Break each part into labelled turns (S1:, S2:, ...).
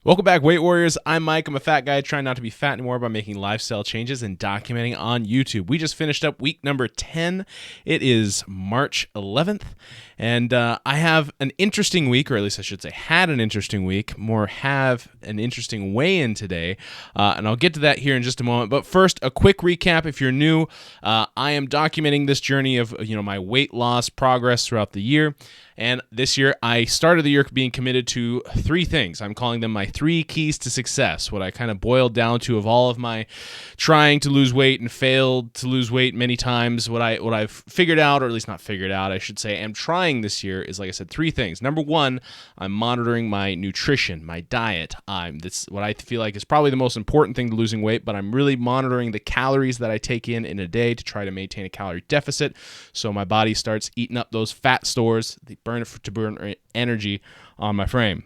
S1: Welcome back, Weight Warriors. I'm Mike. I'm a fat guy trying not to be fat anymore by making lifestyle changes and documenting on YouTube. We just finished up week number 10. It is March 11th, and I have an interesting week, or at least I should say had an interesting week, more have an interesting weigh-in today, and I'll get to that here in just a moment. But first, a quick recap. If you're new, I am documenting this journey of my weight loss progress throughout the year. And this year, I started the year being committed to three things. I'm calling them my three keys to success, what I kind of boiled down to of all of my trying to lose weight and failed to lose weight many times. What I've figured out, or at least not figured out, I should say, am trying this year is, like I said, three things. Number one, I'm monitoring my nutrition, my diet. That's what I feel like is probably the most important thing to losing weight, but I'm really monitoring the calories that I take in a day to try to maintain a calorie deficit so my body starts eating up those fat stores, to burn energy on my frame.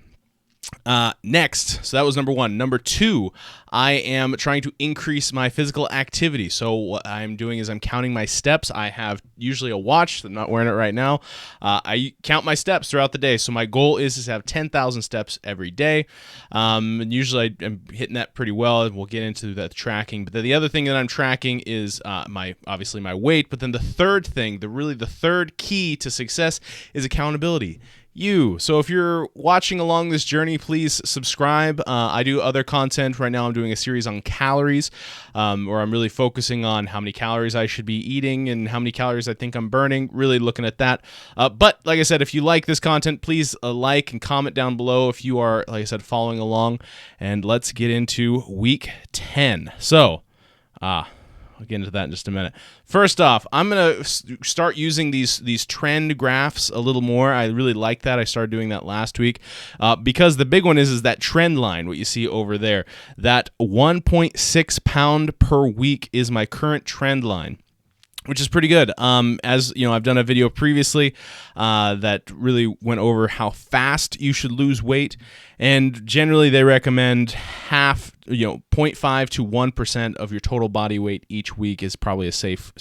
S1: Next, so that was number one. Number two, I am trying to increase my physical activity. So what I'm doing is I'm counting my steps. I have usually a watch. I'm not wearing it right now. I count my steps throughout the day. So my goal is to have 10,000 steps every day. And usually I'm hitting that pretty well. We'll get into the tracking. But the other thing that I'm tracking is obviously my weight. But then the third thing, the third key to success is accountability. So if you're watching along this journey, please subscribe. I do other content. Right now I'm doing a series on calories, where I'm really focusing on how many calories I should be eating and how many calories I think I'm burning, really looking at that. But like I said, if you like this content, please like and comment down below if you are, like I said, following along. And let's get into week 10. So, I'll get into that in just a minute. First off, I'm going to start using these trend graphs a little more. I really like that. I started doing that last week because the big one is that trend line, what you see over there. That 1.6 pound per week is my current trend line, which is pretty good. As you know, I've done a video previously that really went over how fast you should lose weight, and generally they recommend 0.5 to 1% of your total body weight each week is probably a safe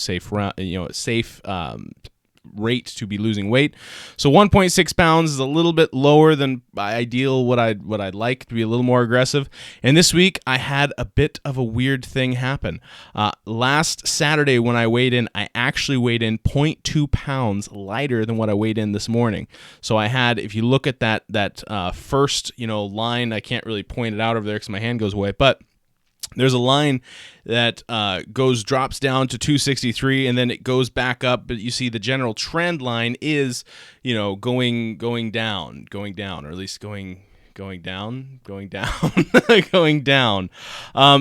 S1: rate to be losing weight. So 1.6 pounds is a little bit lower than ideal, what I'd like to be a little more aggressive. And this week I had a bit of a weird thing happen. Last Saturday when I weighed in, I actually weighed in 0.2 pounds lighter than what I weighed in this morning. So I had, if you look at that first line, I can't really point it out over there because my hand goes away, but there's a line that drops down to 263, and then it goes back up. But you see the general trend line is, going down, or at least going down, going down.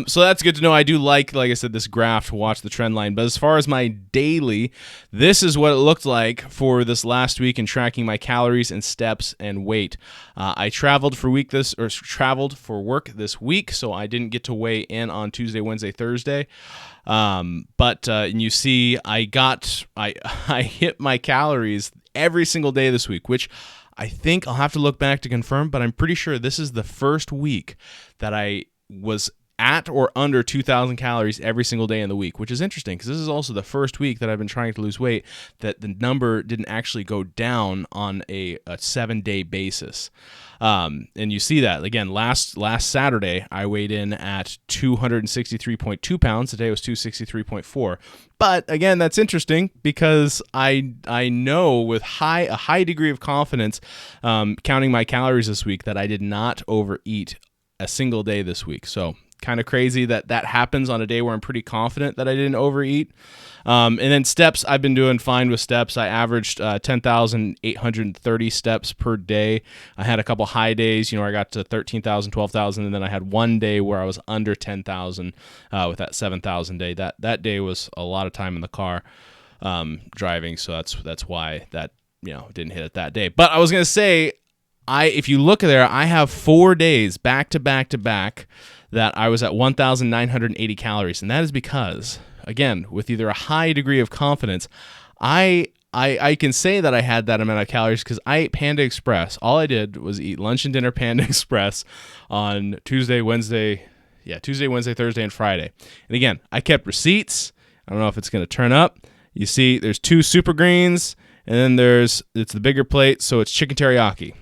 S1: So that's good to know. I do like I said, this graph to watch the trend line. But as far as my daily, this is what it looked like for this last week in tracking my calories and steps and weight. I traveled for work this week, so I didn't get to weigh in on Tuesday, Wednesday, Thursday. But you see, I hit my calories every single day this week, which I think I'll have to look back to confirm, but I'm pretty sure this is the first week that I was at or under 2,000 calories every single day in the week, which is interesting because this is also the first week that I've been trying to lose weight that the number didn't actually go down on a 7-day basis. And you see that again, last Saturday, I weighed in at 263.2 pounds. Today was 263.4. But again, that's interesting because I know with a high degree of confidence, counting my calories this week, that I did not overeat a single day this week. So kind of crazy that happens on a day where I'm pretty confident that I didn't overeat. And then steps, I've been doing fine with steps. I averaged 10,830 steps per day. I had a couple high days, I got to 13,000, 12,000, and then I had one day where I was under 10,000 with that 7,000 day. That day was a lot of time in the car driving, so that's why that didn't hit it that day. But I was gonna say, if you look there, I have 4 days back to back to back that I was at 1,980 calories, and that is because, again, with either a high degree of confidence, I can say that I had that amount of calories because I ate Panda Express. All I did was eat lunch and dinner Panda Express on Tuesday, Wednesday, Thursday, and Friday. And again, I kept receipts. I don't know if it's going to turn up. You see, there's 2 super greens, and then it's the bigger plate, so it's chicken teriyaki.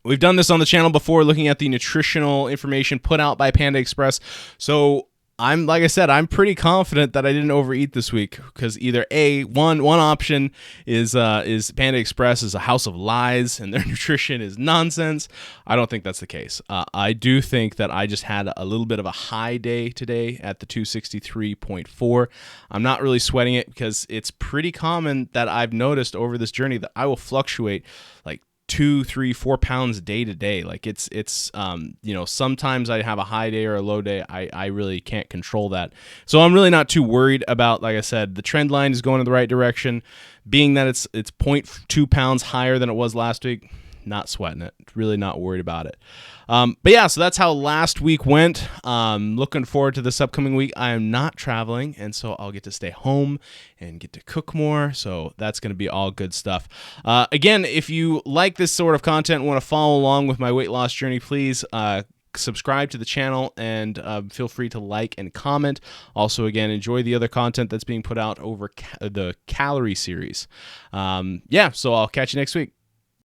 S1: We've done this on the channel before, looking at the nutritional information put out by Panda Express. So like I said, I'm pretty confident that I didn't overeat this week, because either one option is Panda Express is a house of lies and their nutrition is nonsense. I don't think that's the case. I do think that I just had a little bit of a high day today at the 263.4. I'm not really sweating it, because it's pretty common that I've noticed over this journey that I will fluctuate like 2, 3, 4 pounds day to day. Like it's sometimes I have a high day or a low day. I really can't control that. So I'm really not too worried about, like I said, the trend line is going in the right direction. Being that it's 0.2 pounds higher than it was last week, not sweating it. Really not worried about it. But yeah, so that's how last week went. Looking forward to this upcoming week. I am not traveling, and so I'll get to stay home and get to cook more. So that's going to be all good stuff. Again, if you like this sort of content and want to follow along with my weight loss journey, please subscribe to the channel and feel free to like and comment. Also, again, enjoy the other content that's being put out over the calorie series. Yeah, so I'll catch you next week.